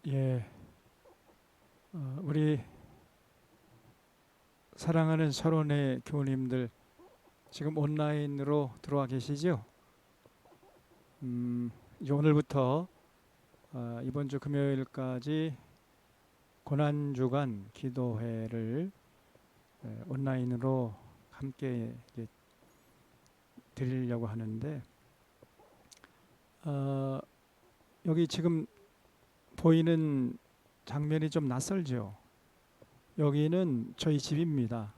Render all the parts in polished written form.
예, 우리 사랑하는 철원의 교우님들 지금 온라인으로 들어와 계시죠? 이제 오늘부터 이번 주 금요일까지 고난주간 기도회를 온라인으로 함께 이제 드리려고 하는데 어, 여기 지금 보이는 장면이 좀 낯설죠? 여기는 저희 집입니다.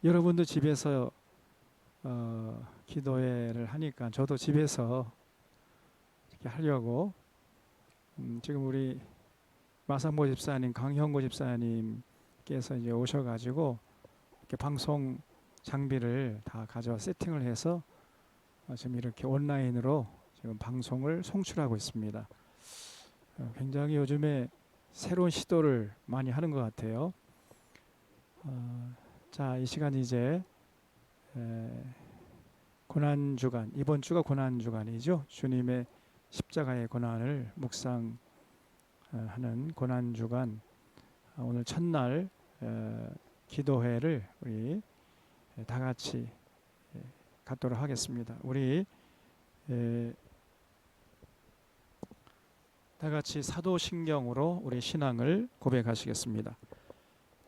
여러분도 집에서 기도회를 하니까 저도 집에서 이렇게 하려고 지금 우리 마상모 집사님, 강형고 집사님께서 이제 오셔가지고 이렇게 방송 장비를 다 가져와 세팅을 해서 지금 이렇게 온라인으로 지금 방송을 송출하고 있습니다. 굉장히 요즘에 새로운 시도를 많이 하는 것 같아요. 자, 이 시간 이제 고난주간, 이번 주가 고난주간이죠. 주님의 십자가의 고난을 묵상하는 고난주간, 오늘 첫날 기도회를 우리 다 같이 갖도록 하겠습니다. 우리 다 같이 사도신경으로 우리 신앙을 고백하시겠습니다.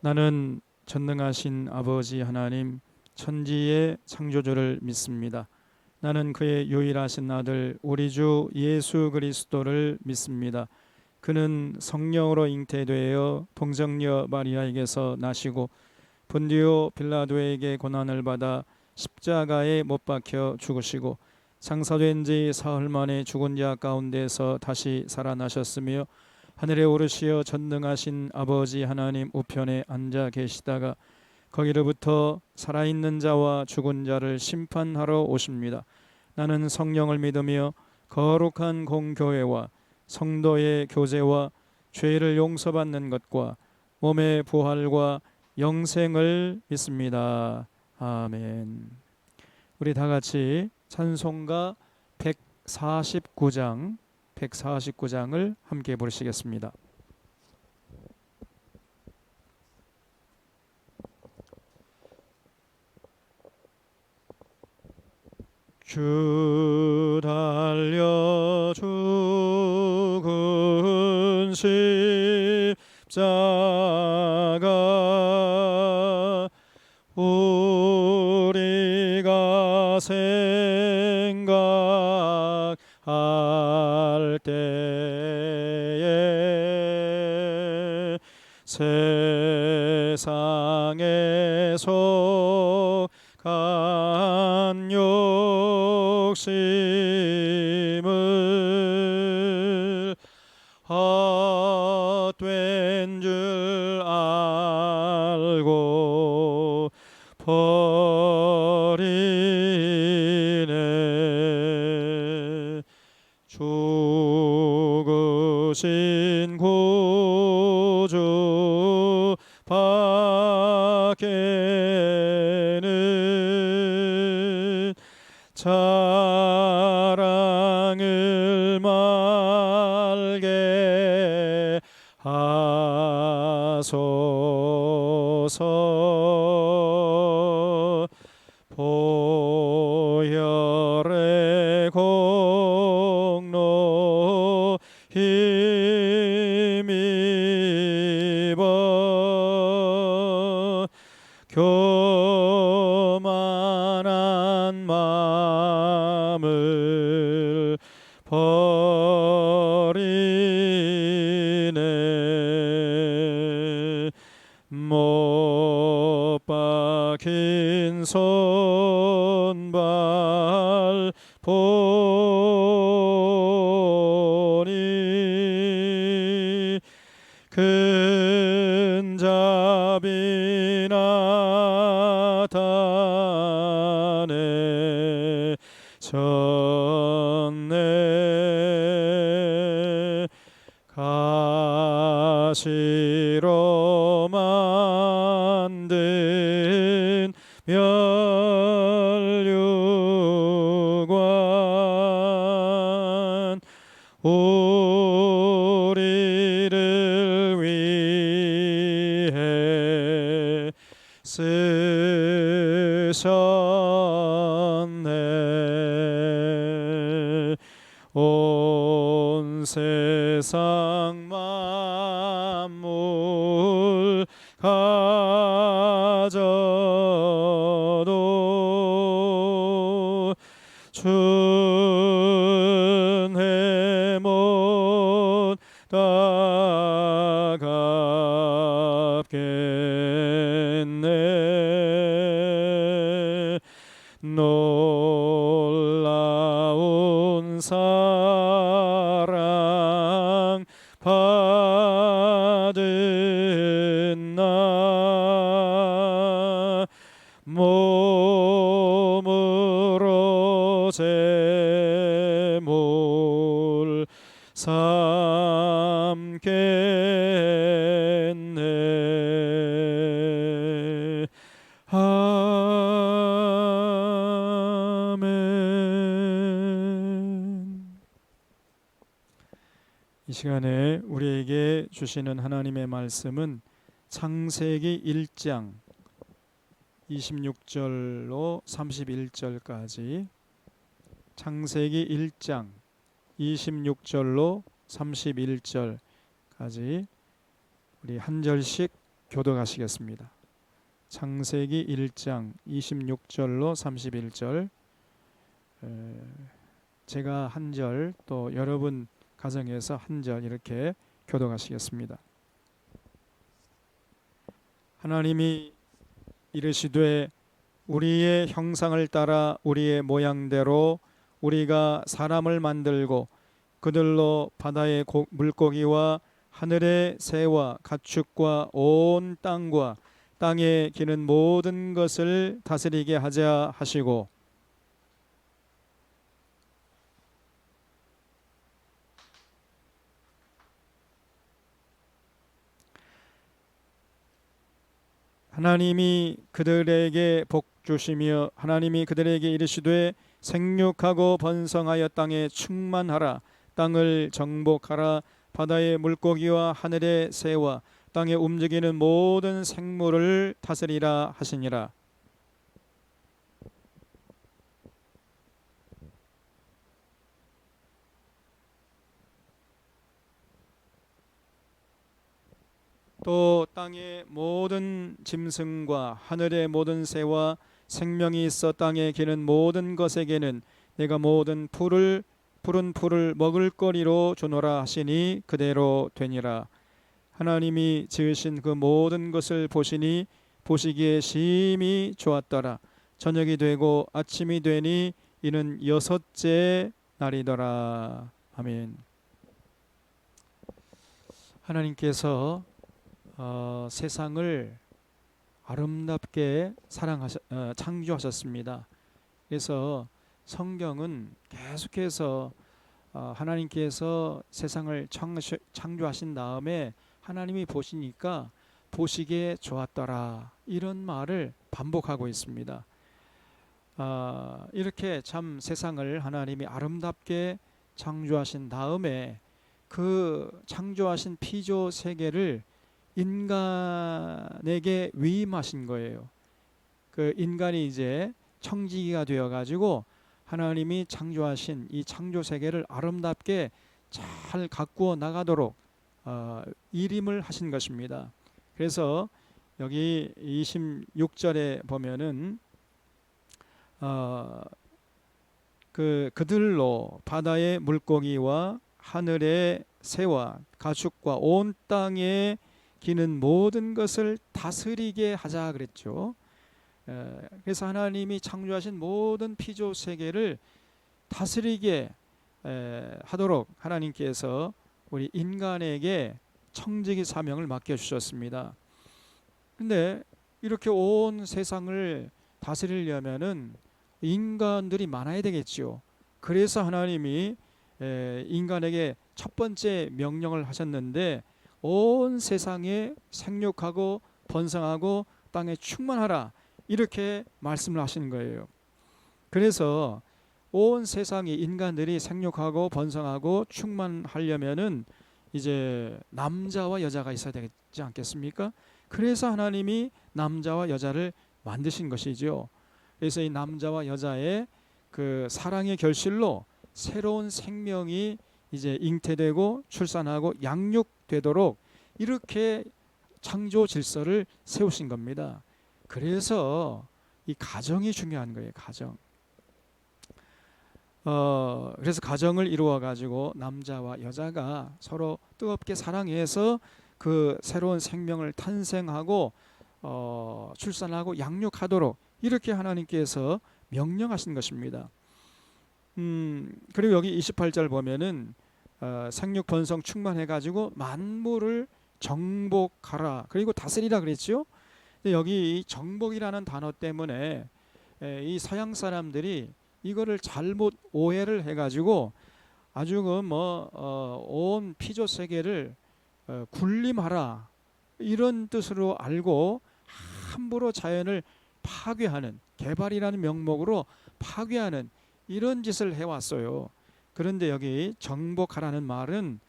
나는 전능하신 아버지 하나님, 천지의 창조주를 믿습니다. 나는 그의 유일하신 아들 우리 주 예수 그리스도를 믿습니다. 그는 성령으로 잉태되어 동정녀 마리아에게서 나시고 본디오 빌라도에게 고난을 받아 십자가에 못 박혀 죽으시고 장사된 지 사흘 만에 죽은 자 가운데서 다시 살아나셨으며 하늘에 오르시어 전능하신 아버지 하나님 우편에 앉아 계시다가 거기로부터 살아있는 자와 죽은 자를 심판하러 오십니다. 나는 성령을 믿으며 거룩한 공교회와 성도의 교제와 죄를 용서받는 것과 몸의 부활과 영생을 믿습니다. 아멘. 우리 다 같이 찬송가 149장을 함께 부르시겠습니다. 주 달려 죽은 십자가 우리가 생각할 때에 세상에 속한 욕심을 헛된 줄 알고 버리네. 죽으신 구주 밖에는 자랑을 말게 하소서. 보혈의 공로 힘입어 교만한 마음을 버리네. 못 박힌 손발 보니 근잡이 나타내 졌네. 가시로 만든 멸류관 온 세상 만물 가져도 준해 못 따갑겠네. 놀라운 사랑 받은 나 몸으로 제물 삼겠네. 아멘. 이 시간에 우리에게 주시는 하나님의 말씀은 창세기 1장 26절로 31절까지, 창세기 1장 26절로 31절까지 우리 한 절씩 교독하시겠습니다. 창세기 1장 26절로 31절, 제가 한 절, 또 여러분 가정에서 한 절 이렇게 교독하시겠습니다. 하나님이 이르시되 우리의 형상을 따라 우리의 모양대로 우리가 사람을 만들고 그들로 바다의 물고기와 하늘의 새와 가축과 온 땅과 땅에 기는 모든 것을 다스리게 하자 하시고, 하나님이 그들에게 복 주시며 하나님이 그들에게 이르시되 생육하고 번성하여 땅에 충만하라. 땅을 정복하라. 바다의 물고기와 하늘의 새와 땅에 움직이는 모든 생물을 다스리라 하시니라. 또 땅의 모든 짐승과 하늘의 모든 새와 생명이 있어 땅에 기는 모든 것에게는 내가 모든 푸른 풀을 먹을거리로 주노라 하시니 그대로 되니라. 하나님이 지으신 그 모든 것을 보시니 보시기에 심히 좋았더라. 저녁이 되고 아침이 되니 이는 6째 날이더라. 아멘. 하나님께서 세상을 아름답게 창조하셨습니다. 그래서 성경은 계속해서 하나님께서 세상을 창조하신 다음에 하나님이 보시니까 보시기에 좋았더라, 이런 말을 반복하고 있습니다. 이렇게 참 세상을 하나님이 아름답게 창조하신 다음에 그 창조하신 피조 세계를 인간에게 위임하신 거예요. 그 인간이 이제 청지기가 되어 가지고 하나님이 창조하신 이 창조 세계를 아름답게 잘 가꾸어 나가도록 일임을 하신 것입니다. 그래서 여기 26절에 보면은 그들로 바다의 물고기와 하늘의 새와 가축과 온 땅에 기는 모든 것을 다스리게 하자 그랬죠. 그래서 하나님이 창조하신 모든 피조 세계를 다스리게 하도록 하나님께서 우리 인간에게 청지기 사명을 맡겨주셨습니다. 근데 이렇게 온 세상을 다스리려면은 인간들이 많아야 되겠죠. 그래서 하나님이 인간에게 첫 번째 명령을 하셨는데 온 세상에 생육하고 번성하고 땅에 충만하라, 이렇게 말씀을 하시는 거예요. 그래서 온 세상의 인간들이 생육하고 번성하고 충만하려면은 이제 남자와 여자가 있어야 되지 않겠습니까? 그래서 하나님이 남자와 여자를 만드신 것이죠. 그래서 이 남자와 여자의 그 사랑의 결실로 새로운 생명이 이제 잉태되고 출산하고 양육되도록 이렇게 창조 질서를 세우신 겁니다. 그래서 이 가정이 중요한 거예요. 가정. 그래서 가정을 이루어 가지고 남자와 여자가 서로 뜨겁게 사랑해서 그 새로운 생명을 탄생하고 출산하고 양육하도록 이렇게 하나님께서 명령하신 것입니다. 그리고 여기 28절 보면은 생육 번성 충만해 가지고 만물을 정복하라 그리고 다스리라 그랬죠. 근데 여기 이 정복이라는 단어 때문에 이 서양 사람들이 이거를 잘못 오해를 해가지고 아주 온 피조 세계를 군림하라 이런 뜻으로 알고 함부로 자연을 파괴하는 개발이라는 명목으로 파괴하는 이런 짓을 해왔어요. 그런데 여기 정복하라는 말은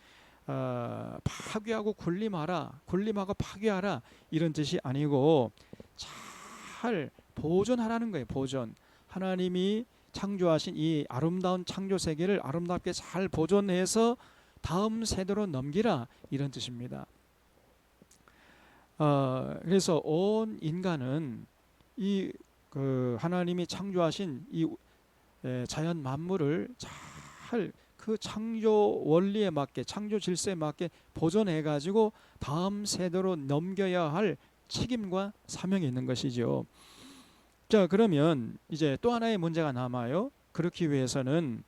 파괴하고 군림하라, 군림하고 파괴하라 이런 뜻이 아니고 잘 보존하라는 거예요. 보존. 하나님이 창조하신 이 아름다운 창조 세계를 아름답게 잘 보존해서 다음 세대로 넘기라 이런 뜻입니다. 그래서 온 인간은 이 하나님이 창조하신 이 자연 만물을 잘 그 창조 원리에 맞게 창조 질서에 맞게 보존해 가지고 다음 세대로 넘겨야 할 책임과 사명이 있는 것이죠. 자, 그러면 이제 또 하나의 문제가 남아요. 그렇기 위해서는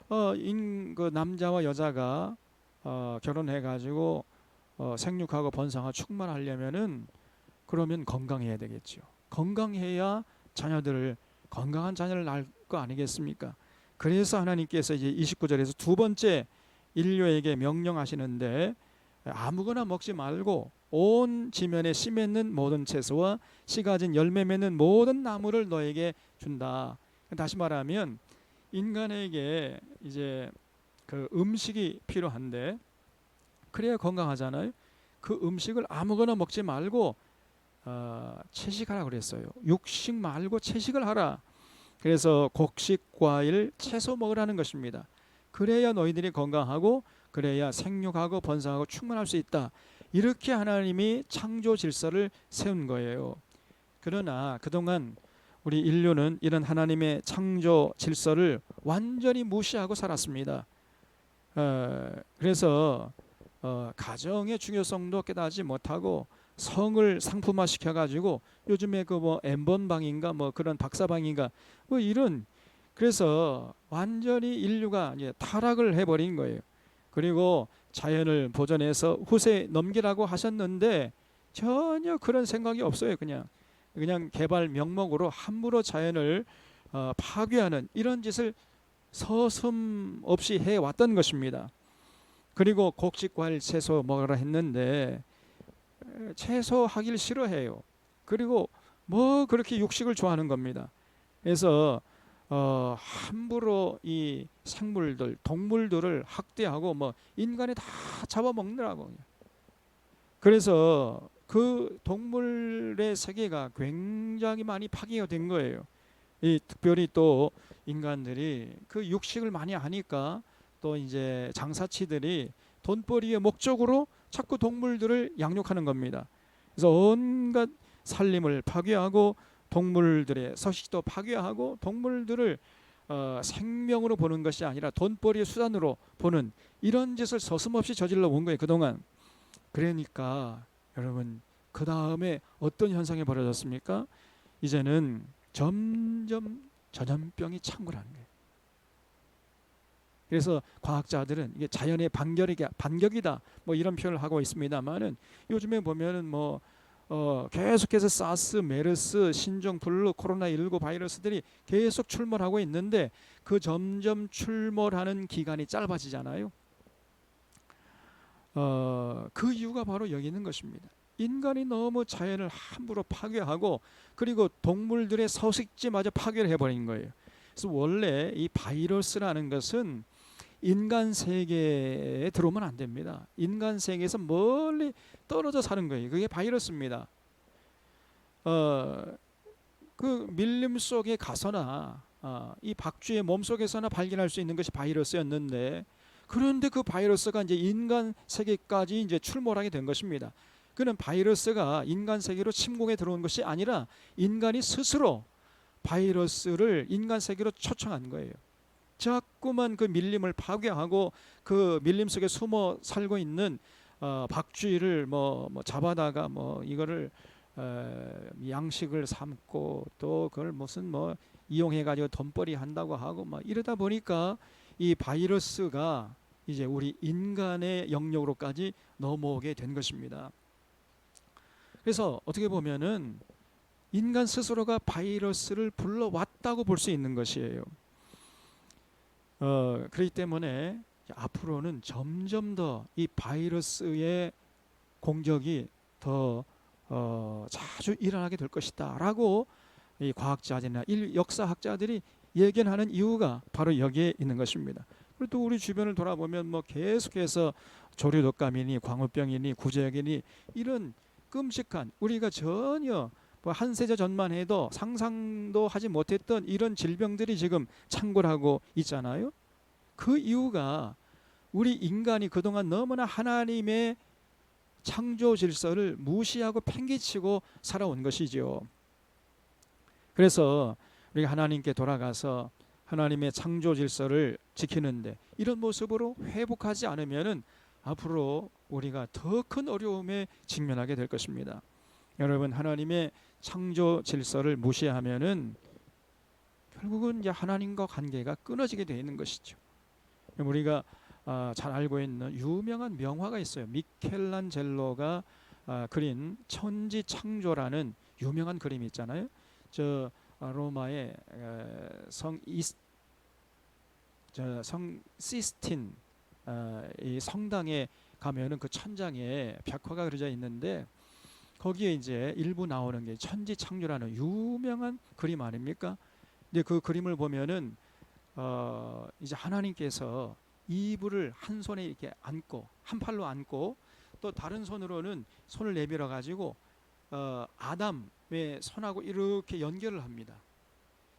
그 남자와 여자가 결혼해 가지고 생육하고 번성하고 충만하려면은 그러면 건강해야 되겠죠. 건강해야 건강한 자녀를 낳을 거 아니겠습니까? 그래서 하나님께서 이제 29절에서 두 번째 인류에게 명령하시는데 아무거나 먹지 말고 온 지면에 씨 맺는 모든 채소와 씨 가진 열매 맺는 모든 나무를 너에게 준다. 다시 말하면 인간에게 이제 그 음식이 필요한데 그래야 건강하잖아요. 그 음식을 아무거나 먹지 말고 채식하라 그랬어요. 육식 말고 채식을 하라. 그래서 곡식, 과일, 채소 먹으라는 것입니다. 그래야 너희들이 건강하고 그래야 생육하고 번성하고 충만할 수 있다. 이렇게 하나님이 창조 질서를 세운 거예요. 그러나 그동안 우리 인류는 이런 하나님의 창조 질서를 완전히 무시하고 살았습니다. 그래서 가정의 중요성도 깨닫지 못하고 성을 상품화 시켜가지고 요즘에 엠번방인가 그런 박사방인가 이런 그래서 완전히 인류가 이제 타락을 해버린 거예요. 그리고 자연을 보존해서 후세에 넘기라고 하셨는데 전혀 그런 생각이 없어요. 그냥 개발 명목으로 함부로 자연을 파괴하는 이런 짓을 서슴없이 해왔던 것입니다. 그리고 곡식, 과일, 채소 먹으라 했는데 채소 하길 싫어해요. 그리고 그렇게 육식을 좋아하는 겁니다. 그래서 함부로 이 생물들, 동물들을 학대하고 인간이 다 잡아먹느라고. 그래서 그 동물의 세계가 굉장히 많이 파괴가 된 거예요. 특별히 또 인간들이 그 육식을 많이 하니까 또 이제 장사치들이 돈벌이의 목적으로 자꾸 동물들을 양육하는 겁니다. 그래서 온갖 살림을 파괴하고 동물들의 서식도 파괴하고 동물들을 생명으로 보는 것이 아니라 돈벌이의 수단으로 보는 이런 짓을 서슴없이 저질러 온 거예요. 그동안. 그러니까 여러분 그 다음에 어떤 현상이 벌어졌습니까? 이제는 점점 전염병이 창궐하는 거예요. 그래서 과학자들은 이게 자연의 반격이다 이런 표현을 하고 있습니다만은 요즘에 보면은 계속해서 사스, 메르스, 신종, 플루, 코로나19 바이러스들이 계속 출몰하고 있는데 그 점점 출몰하는 기간이 짧아지잖아요. 그 이유가 바로 여기 있는 것입니다. 인간이 너무 자연을 함부로 파괴하고 그리고 동물들의 서식지마저 파괴를 해버린 거예요. 그래서 원래 이 바이러스라는 것은 인간 세계에 들어오면 안 됩니다. 인간 세계에서 멀리 떨어져 사는 거예요. 그게 바이러스입니다. 그 밀림 속에 가서나 이 박쥐의 몸속에서나 발견할 수 있는 것이 바이러스였는데, 그런데 그 바이러스가 이제 인간 세계까지 이제 출몰하게 된 것입니다. 그는 바이러스가 인간 세계로 침공해 들어온 것이 아니라 인간이 스스로 바이러스를 인간 세계로 초청한 거예요. 자꾸만 그 밀림을 파괴하고 그 밀림 속에 숨어 살고 있는 박쥐를 뭐 잡아다가 뭐 이거를 양식을 삼고 또 그걸 무슨 뭐 이용해 가지고 돈벌이 한다고 하고 막 이러다 보니까 이 바이러스가 이제 우리 인간의 영역으로까지 넘어오게 된 것입니다. 그래서 어떻게 보면은 인간 스스로가 바이러스를 불러왔다고 볼 수 있는 것이에요. 그렇기 때문에 앞으로는 점점 더 이 바이러스의 공격이 더 자주 일어나게 될 것이다 라고 이 과학자들이나 역사학자들이 예견하는 이유가 바로 여기에 있는 것입니다. 그리고 또 우리 주변을 돌아보면 뭐 계속해서 조류독감이니 광우병이니 구제역이니 이런 끔찍한, 우리가 전혀 뭐 한 세대 전만 해도 상상도 하지 못했던 이런 질병들이 지금 창궐하고 있잖아요. 그 이유가 우리 인간이 그동안 너무나 하나님의 창조 질서를 무시하고 팽개치고 살아온 것이지요. 그래서 우리가 하나님께 돌아가서 하나님의 창조 질서를 지키는데 이런 모습으로 회복하지 않으면은 앞으로 우리가 더 큰 어려움에 직면하게 될 것입니다. 여러분, 하나님의 창조 질서를 무시하면은 결국은 이제 하나님과 관계가 끊어지게 되어 있는 것이죠. 우리가 잘 알고 있는 유명한 명화가 있어요. 미켈란젤로가 그린 천지창조라는 유명한 그림이 있잖아요. 저 로마의 성 시스틴 이 성당에 가면은 그 천장에 벽화가 그려져 있는데 거기에 이제 일부 나오는 게 천지창조라는 유명한 그림 아닙니까? 근데 그 그림을 보면은 이제 하나님께서 이불을 한 손에 이렇게 안고 한 팔로 안고 또 다른 손으로는 손을 내밀어 가지고 아담의 손하고 이렇게 연결을 합니다.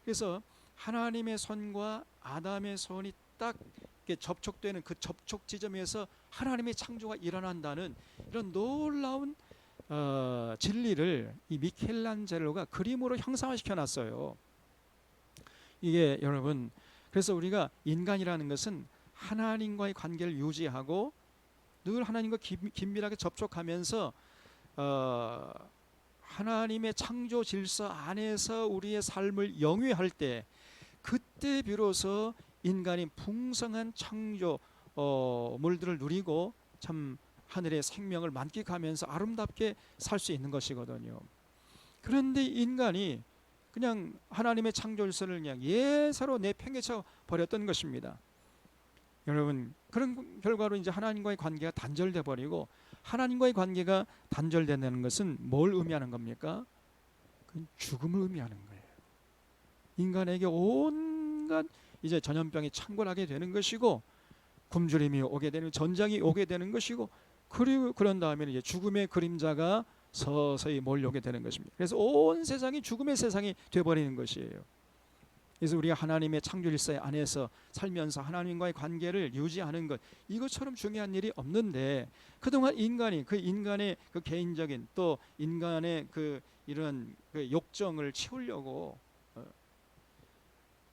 그래서 하나님의 손과 아담의 손이 딱 이렇게 접촉되는 그 접촉 지점에서 하나님의 창조가 일어난다는 이런 놀라운 진리를 이 미켈란젤로가 그림으로 형상화시켜 놨어요. 이게 여러분, 그래서 우리가 인간이라는 것은 하나님과의 관계를 유지하고 늘 하나님과 긴밀하게 접촉하면서 하나님의 창조 질서 안에서 우리의 삶을 영위할 때, 그때 비로소 인간이 풍성한 창조물들을 누리고 참 하늘의 생명을 만끽하면서 아름답게 살 수 있는 것이거든요. 그런데 인간이 그냥 하나님의 창조 질서를 그냥 예사로 내팽개쳐 버렸던 것입니다. 여러분, 그런 결과로 이제 하나님과의 관계가 단절돼 버리고, 하나님과의 관계가 단절된다는 것은 뭘 의미하는 겁니까? 그건 죽음을 의미하는 거예요. 인간에게 온갖 이제 전염병이 창궐하게 되는 것이고, 굶주림이 오게 되는, 전장이 오게 되는 것이고, 그리고 그런 다음에 이제 죽음의 그림자가 서서히 몰려오게 되는 것입니다. 그래서 온 세상이 죽음의 세상이 되어버리는 것이에요. 그래서 우리가 하나님의 창조 질서 안에서 살면서 하나님과의 관계를 유지하는 것, 이것처럼 중요한 일이 없는데, 그동안 인간이 그 인간의 그 개인적인 또 인간의 그 이런 그 욕정을 채우려고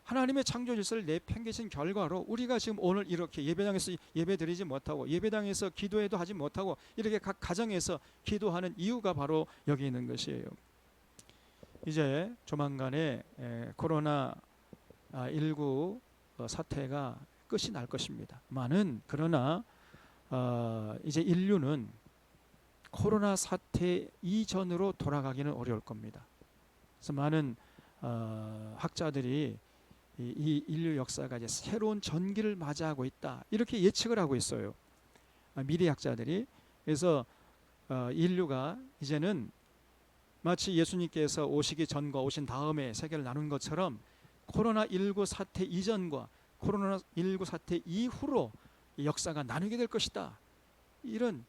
하나님의 창조 질서를 내팽개친 결과로 우리가 지금 오늘 이렇게 예배당에서 예배드리지 못하고 예배당에서 기도해도 하지 못하고 이렇게 각 가정에서 기도하는 이유가 바로 여기 있는 것이에요. 이제 조만간에 코로나19 사태가 끝이 날 것입니다. 그러나 이제 인류는 코로나 사태 이전으로 돌아가기는 어려울 겁니다. 그래서 많은 학자들이 이 인류 역사가 이제 새로운 전기를 맞이하고 있다, 이렇게 예측을 하고 있어요. 미래학자들이. 그래서 인류가 이제는 마치 예수님께서 오시기 전과 오신 다음에 세계를 나눈 것처럼 코로나19 사태 이전과 코로나19 사태 이후로 역사가 나누게 될 것이다, 이런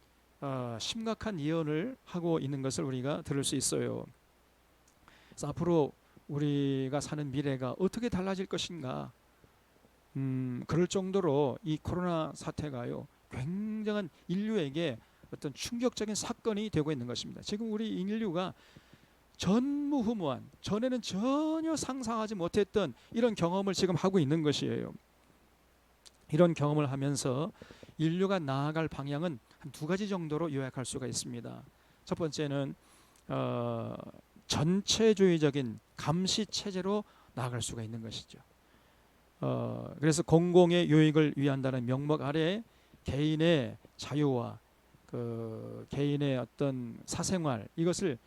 심각한 예언을 하고 있는 것을 우리가 들을 수 있어요. 그래서 앞으로 우리가 사는 미래가 어떻게 달라질 것인가, 그럴 정도로 이 코로나 사태가요 굉장한 인류에게 어떤 충격적인 사건이 되고 있는 것입니다. 지금 우리 인류가 전무후무한, 전에는 전혀 상상하지 못했던 이런 경험을 지금 하고 있는 것이에요. 이런 경험을 하면서 인류가 나아갈 방향은 한 두 가지 정도로 요약할 수가 있습니다. 첫 번째는 전체주의적인 감시 체제로 나아갈 수가 있는 것이죠. 그래서 공공의 유익을 위한다는 명목 아래 개인의 자유와 그 개인의 어떤 사생활, 이것을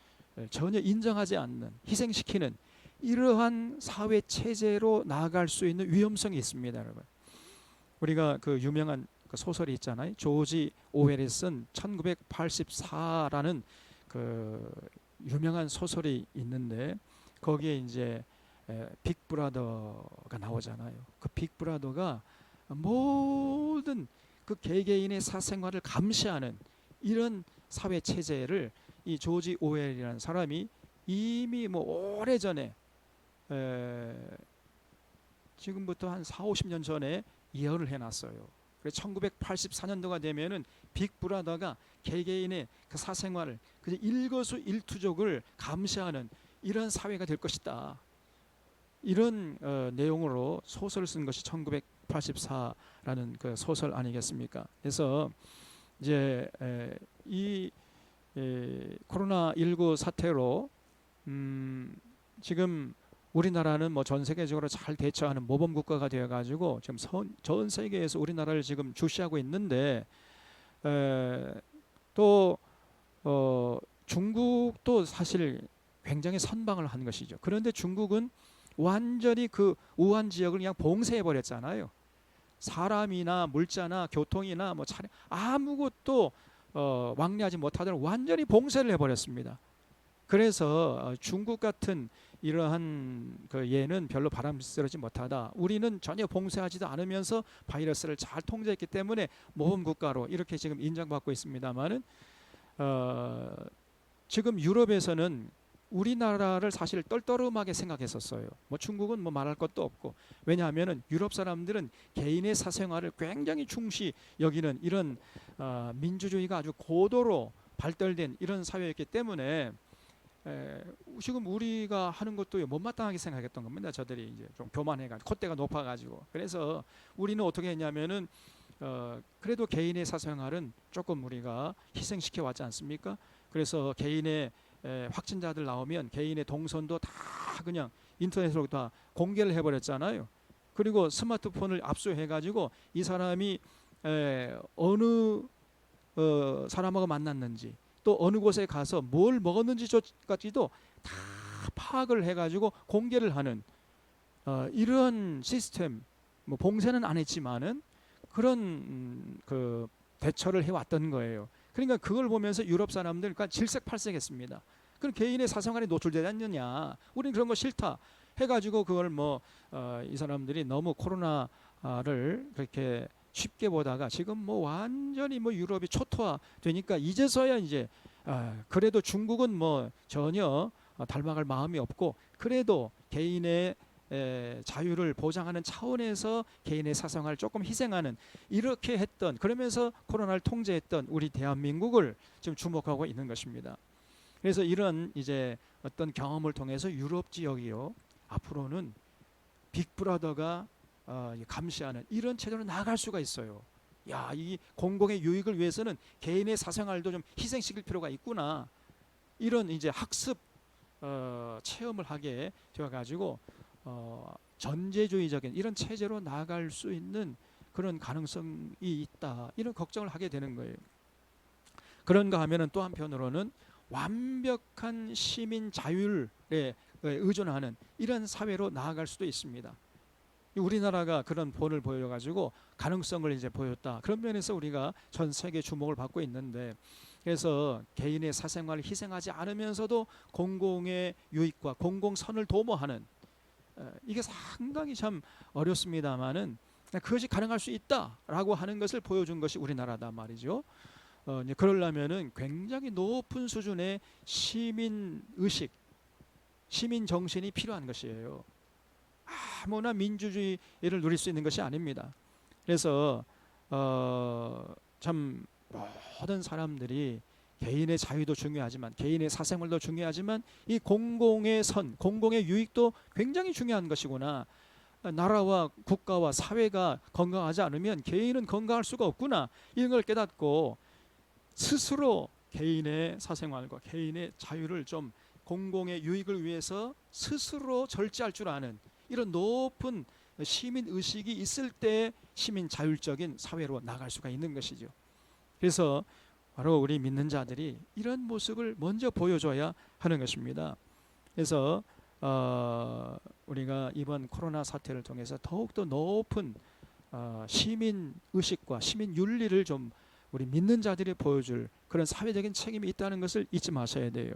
전혀 인정하지 않는, 희생시키는 이러한 사회 체제로 나아갈 수 있는 위험성이 있습니다, 여러분. 우리가 그 유명한 그 소설이 있잖아요. 조지 오웰이 쓴 1984라는 그 유명한 소설이 있는데, 거기에 이제 빅브라더가 나오잖아요. 그 빅브라더가 모든 그 개개인의 사생활을 감시하는 이런 사회 체제를 이 조지 오웰이라는 사람이 이미 뭐 오래전에, 지금부터 한 4, 50년 전에 예언을 해놨어요. 그래서 1984년도가 되면은 빅브라더가 개개인의 그 사생활을, 그 일거수일투족을 감시하는 이런 사회가 될 것이다. 이런 내용으로 소설을 쓴 것이 1984라는 그 소설 아니겠습니까? 그래서 이제 이 코로나19 사태로 지금 우리나라는 뭐 전 세계적으로 잘 대처하는 모범 국가가 되어 가지고 지금 전 세계에서 우리나라를 지금 주시하고 있는데, 또 중국도 사실 굉장히 선방을 한 것이죠. 그런데 중국은 완전히 그 우한 지역을 그냥 봉쇄해 버렸잖아요. 사람이나 물자나 교통이나 뭐 차량 아무것도 왕래하지 못하도록 완전히 봉쇄를 해버렸습니다. 그래서 중국 같은 이러한 그 예는 별로 바람스럽지 못하다. 우리는 전혀 봉쇄하지도 않으면서 바이러스를 잘 통제했기 때문에 모범 국가로 이렇게 지금 인정받고 있습니다만은, 지금 유럽에서는 우리나라를 사실 떨떠름하게 생각했었어요. 뭐 중국은 뭐 말할 것도 없고, 왜냐하면은 유럽 사람들은 개인의 사생활을 굉장히 중시 여기는 이런 민주주의가 아주 고도로 발달된 이런 사회였기 때문에, 지금 우리가 하는 것도 못마땅하게 생각했던 겁니다. 저들이 이제 좀 교만해가지고 콧대가 높아가지고. 그래서 우리는 어떻게 했냐면은 그래도 개인의 사생활은 조금 우리가 희생시켜 왔지 않습니까? 그래서 개인의 확진자들 나오면 개인의 동선도 다 그냥 인터넷으로 다 공개를 해버렸잖아요. 그리고 스마트폰을 압수해가지고 이 사람이 어느 사람하고 만났는지, 또 어느 곳에 가서 뭘 먹었는지까지도 다 파악을 해가지고 공개를 하는 이런 시스템, 뭐 봉쇄는 안 했지만은 그런 그 대처를 해왔던 거예요. 그러니까 그걸 보면서 유럽 사람들 그러니까 질색팔색했습니다. 그럼 개인의 사생활이 노출되지 않느냐? 우리는 그런 거 싫다. 해가지고 그걸 뭐 이 사람들이 너무 코로나를 그렇게 쉽게 보다가 지금 뭐 완전히 뭐 유럽이 초토화 되니까 이제서야 이제 그래도 중국은 뭐 전혀 닮아갈 마음이 없고, 그래도 개인의 자유를 보장하는 차원에서 개인의 사생활을 조금 희생하는 이렇게 했던, 그러면서 코로나를 통제했던 우리 대한민국을 지금 주목하고 있는 것입니다. 그래서 이런 이제 어떤 경험을 통해서 유럽 지역이요 앞으로는 빅브라더가 감시하는 이런 체제로 나아갈 수가 있어요. 야, 이 공공의 유익을 위해서는 개인의 사생활도 좀 희생시킬 필요가 있구나. 이런 이제 학습 체험을 하게 되어가지고 전제주의적인 이런 체제로 나아갈 수 있는 그런 가능성이 있다. 이런 걱정을 하게 되는 거예요. 그런가 하면은 또 한편으로는 완벽한 시민 자율에 의존하는 이런 사회로 나아갈 수도 있습니다. 우리나라가 그런 본을 보여가지고 가능성을 이제 보였다. 그런 면에서 우리가 전 세계 주목을 받고 있는데, 그래서 개인의 사생활을 희생하지 않으면서도 공공의 유익과 공공선을 도모하는, 이게 상당히 참 어렵습니다만은 그것이 가능할 수 있다라고 하는 것을 보여준 것이 우리나라다 말이죠. 그러려면은 굉장히 높은 수준의 시민 의식, 시민 정신이 필요한 것이에요. 아무나 민주주의를 누릴 수 있는 것이 아닙니다. 그래서 참 모든 사람들이 개인의 자유도 중요하지만 개인의 사생활도 중요하지만 이 공공의 선, 공공의 유익도 굉장히 중요한 것이구나. 나라와 국가와 사회가 건강하지 않으면 개인은 건강할 수가 없구나. 이런 걸 깨닫고 스스로 개인의 사생활과 개인의 자유를 좀 공공의 유익을 위해서 스스로 절제할 줄 아는 이런 높은 시민 의식이 있을 때 시민 자율적인 사회로 나갈 수가 있는 것이죠. 그래서 바로 우리 믿는 자들이 이런 모습을 먼저 보여줘야 하는 것입니다. 그래서 우리가 이번 코로나 사태를 통해서 더욱더 높은 시민 의식과 시민 윤리를 좀 우리 믿는 자들이 보여줄 그런 사회적인 책임이 있다는 것을 잊지 마셔야 돼요.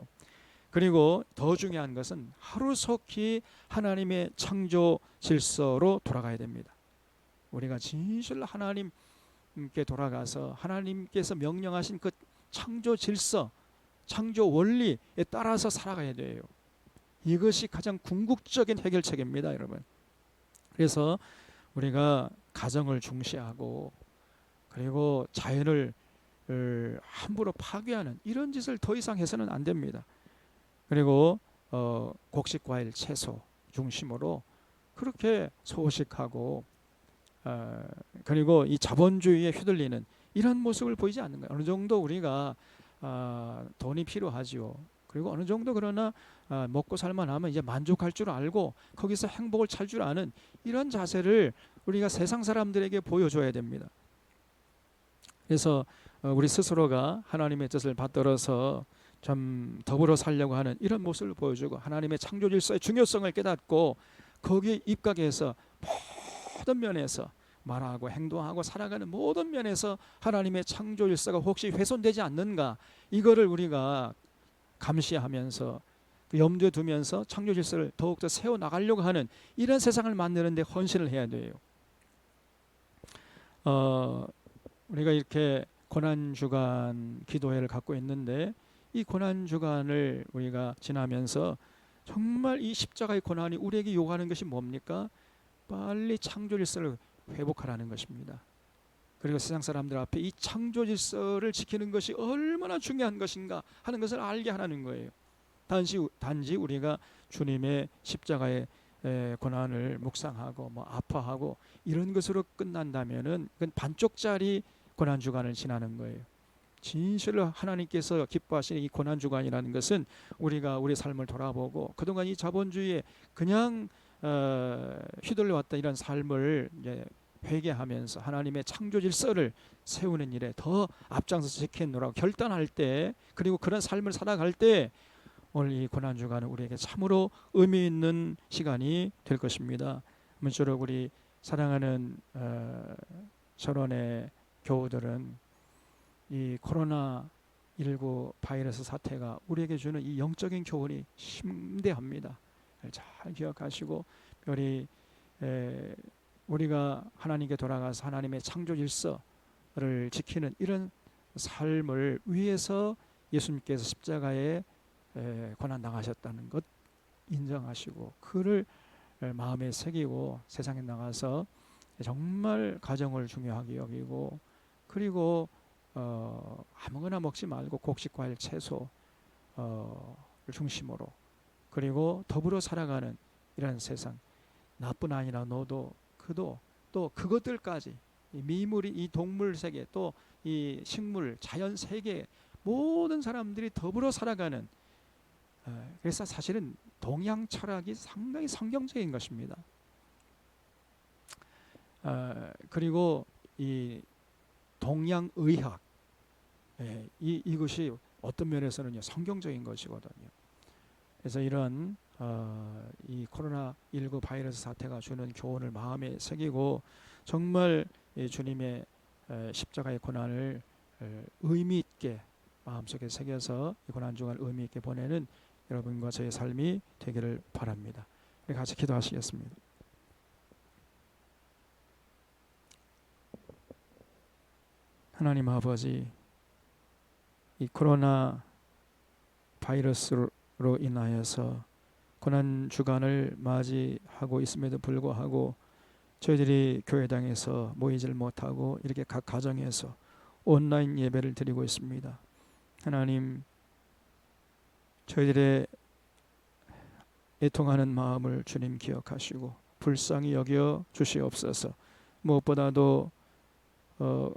그리고 더 중요한 것은 하루속히 하나님의 창조 질서로 돌아가야 됩니다. 우리가 진실로 하나님께 돌아가서 하나님께서 명령하신 그 창조 질서, 창조 원리에 따라서 살아가야 돼요. 이것이 가장 궁극적인 해결책입니다, 여러분. 그래서 우리가 가정을 중시하고 그리고 자연을 함부로 파괴하는 이런 짓을 더 이상 해서는 안 됩니다. 그리고 곡식, 과일, 채소 중심으로 그렇게 소식하고 그리고 이 자본주의에 휘둘리는 이런 모습을 보이지 않는 거예요. 어느 정도 우리가 돈이 필요하지요. 그리고 어느 정도 그러나 먹고 살만하면 이제 만족할 줄 알고 거기서 행복을 찾을 줄 아는 이런 자세를 우리가 세상 사람들에게 보여줘야 됩니다. 그래서 우리 스스로가 하나님의 뜻을 받들어서 좀 더불어 살려고 하는 이런 모습을 보여주고 하나님의 창조 질서의 중요성을 깨닫고 거기에 입각해서 모든 면에서 말하고 행동하고 살아가는 모든 면에서 하나님의 창조 질서가 혹시 훼손되지 않는가 이거를 우리가 감시하면서 염두에 두면서 창조 질서를 더욱더 세워나가려고 하는 이런 세상을 만드는 데 헌신을 해야 돼요. 우리가 이렇게 고난주간 기도회를 갖고 있는데 이 고난주간을 우리가 지나면서 정말 이 십자가의 고난이 우리에게 요구하는 것이 뭡니까? 빨리 창조 질서를 회복하라는 것입니다. 그리고 세상 사람들 앞에 이 창조 질서를 지키는 것이 얼마나 중요한 것인가 하는 것을 알게 하라는 거예요. 단지 우리가 주님의 십자가의 고난을 묵상하고 뭐 아파하고 이런 것으로 끝난다면은 그건 반쪽짜리 고난 주간을 지나는 거예요. 진실로 하나님께서 기뻐하시는 이 고난 주간이라는 것은 우리가 우리 삶을 돌아보고 그동안 이 자본주의에 그냥 휘둘려 왔던 이런 삶을 이제 회개하면서 하나님의 창조 질서를 세우는 일에 더 앞장서서 지키노라고 결단할 때 그리고 그런 삶을 살아갈 때 오늘 이 고난 주간은 우리에게 참으로 의미 있는 시간이 될 것입니다. 아무쪼록 우리 사랑하는 전원의 교우들은 이 코로나19 바이러스 사태가 우리에게 주는 이 영적인 교훈이 심대합니다. 잘 기억하시고 우리가 하나님께 돌아가서 하나님의 창조 질서를 지키는 이런 삶을 위해서 예수님께서 십자가에 고난 당하셨다는 것 인정하시고 그를 마음에 새기고 세상에 나가서 정말 가정을 중요하게 여기고 그리고 아무거나 먹지 말고 곡식, 과일, 채소를 중심으로 그리고 더불어 살아가는 이런 세상 나뿐 아니라 너도 그도 또 그것들까지 이 미물이 이 동물 세계 또 이 식물 자연 세계 모든 사람들이 더불어 살아가는 그래서 사실은 동양 철학이 상당히 성경적인 것입니다. 그리고 이 동양 의학 이것이 어떤 면에서는 성경적인 것이거든요. 그래서 이런 이 코로나19 바이러스 사태가 주는 교훈을 마음에 새기고 정말 주님의 십자가의 고난을 의미 있게 마음속에 새겨서 이 고난 주간을 의미 있게 보내는 여러분과 저의 삶이 되기를 바랍니다. 우리 같이 기도하시겠습니다. 하나님 아버지, 이 코로나 바이러스로 인하여서 고난 주간을 맞이하고 있음에도 불구하고 저희들이 교회당에서 모이질 못하고 이렇게 각 가정에서 온라인 예배를 드리고 있습니다. 하나님, 저희들의 애통하는 마음을 주님 기억하시고 불쌍히 여겨 주시옵소서. 무엇보다도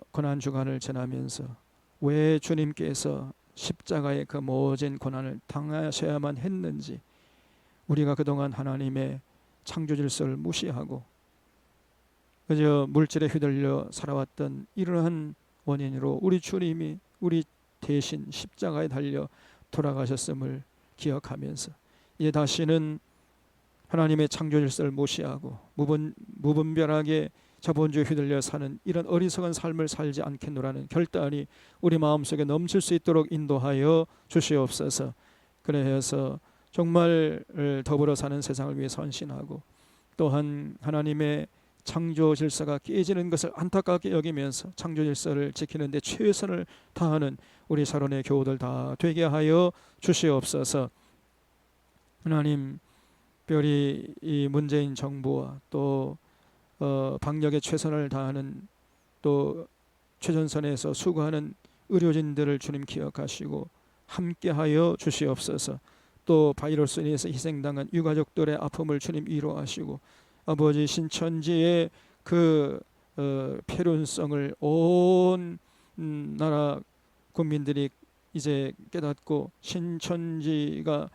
고난 주간을 지나면서 왜 주님께서 십자가의 그 모진 고난을 당하셔야만 했는지, 우리가 그동안 하나님의 창조 질서를 무시하고 그저 물질에 휘둘려 살아왔던 이러한 원인으로 우리 주님이 우리 대신 십자가에 달려 돌아가셨음을 기억하면서 이제 다시는 하나님의 창조 질서를 무시하고 무분별하게 자본주의에 휘둘려 사는 이런 어리석은 삶을 살지 않겠노라는 결단이 우리 마음속에 넘칠 수 있도록 인도하여 주시옵소서. 그래서 정말 더불어 사는 세상을 위해 헌신하고 또한 하나님의 창조 질서가 깨지는 것을 안타깝게 여기면서 창조 질서를 지키는 데 최선을 다하는 우리 사론의 교우들 다 되게 하여 주시옵소서. 하나님, 특별히 이 문재인 정부와 또 방역에 최선을 다하는 또 최전선에서 수고하는 의료진들을 주님 기억하시고 함께하여 주시옵소서. 또 바이러스에 의해서 희생당한 유가족들의 아픔을 주님 위로하시고 아버지 신천지의 그 필요성을 온 나라 국민들이 이제 깨닫고 신천지가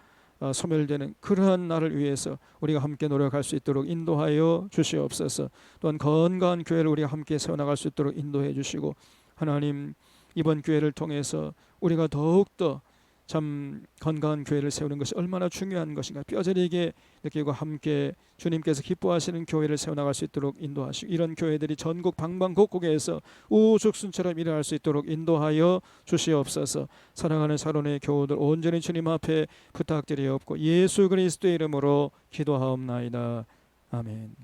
소멸되는 그러한 날을 위해서 우리가 함께 노력할 수 있도록 인도하여 주시옵소서. 또한 건강한 교회를 우리가 함께 세워나갈 수 있도록 인도해 주시고 하나님, 이번 교회를 통해서 우리가 더욱더 참 건강한 교회를 세우는 것이 얼마나 중요한 것인가 뼈저리게 느끼고 함께 주님께서 기뻐하시는 교회를 세워나갈 수 있도록 인도하시고 이런 교회들이 전국 방방곡곡에서 우죽순처럼 일어날 수 있도록 인도하여 주시옵소서. 사랑하는 사론의 교우들 온전히 주님 앞에 부탁드리옵고 예수 그리스도의 이름으로 기도하옵나이다. 아멘.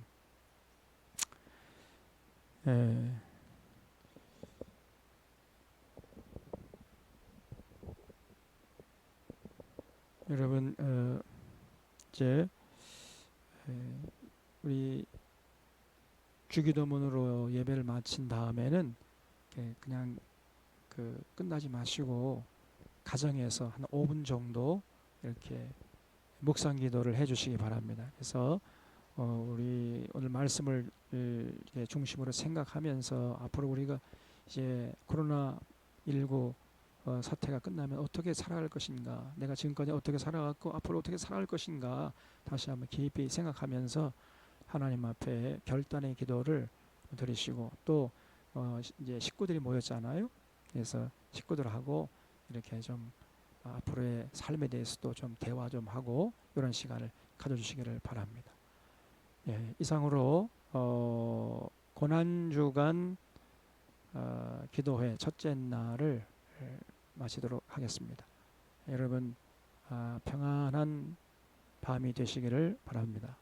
여러분 이제 우리 주기도문으로 예배를 마친 다음에는 그냥 끝나지 마시고 가정에서 한 5분 정도 이렇게 묵상 기도를 해주시기 바랍니다. 그래서 우리 오늘 말씀을 이렇게 중심으로 생각하면서 앞으로 우리가 이제 코로나19 사태가 끝나면 어떻게 살아갈 것인가, 내가 지금까지 어떻게 살아왔고 앞으로 어떻게 살아갈 것인가 다시 한번 깊이 생각하면서 하나님 앞에 결단의 기도를 드리시고 또 이제 식구들이 모였잖아요. 그래서 식구들하고 이렇게 좀 앞으로의 삶에 대해서도 좀 대화 좀 하고 이런 시간을 가져주시기를 바랍니다. 이상으로 고난주간 기도회 첫째 날을 마치도록 하겠습니다. 여러분 평안한 밤이 되시기를 바랍니다.